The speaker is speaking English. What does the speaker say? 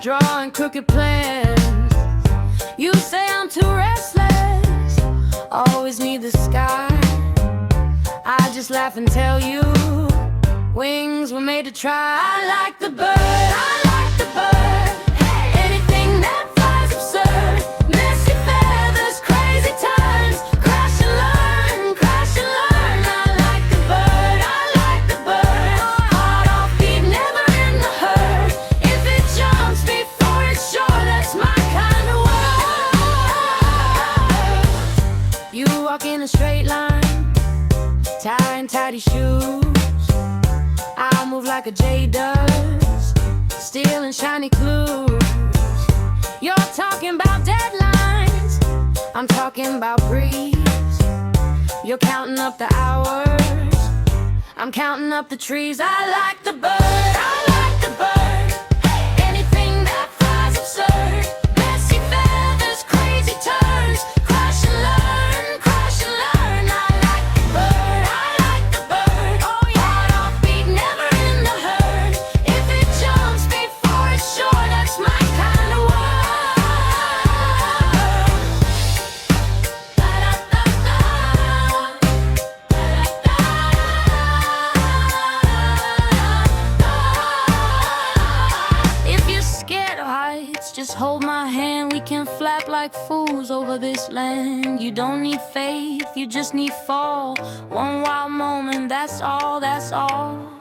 drawing crooked plans. You say I'm too restless, always need the sky. I just laugh and tell you, wings were made to try. I like the bird, I like the bird. Anything that flies absurd. Messy feathers, crazy turns. Crash and learn, crash and learn. I like the bird, I like the bird. Heart off beat, never in the herd. If it jumps before it's sure, that's my kind of world. You walk in a straight line, tie and tidy shoes. I move like a J does, stealing shiny clues. You're talking about deadlines, I'm talking about breeze. You're counting up the hours, I'm counting up the trees. I like the bird, I like the bird. Anything that flies absurd. Messy feathers, crazy turns. Crash and learn, crash and learn. I like the bird, I like the bird. Oh yeah. Heart off beat, never in the herd. If it jumps before it's sure, that's my kind of world. Ba-da-da-da. If you're scared of heights, just hold my hand. We can flap like fools over this land. You don't need faith, you just need fall. One wild moment, that's all, that's all.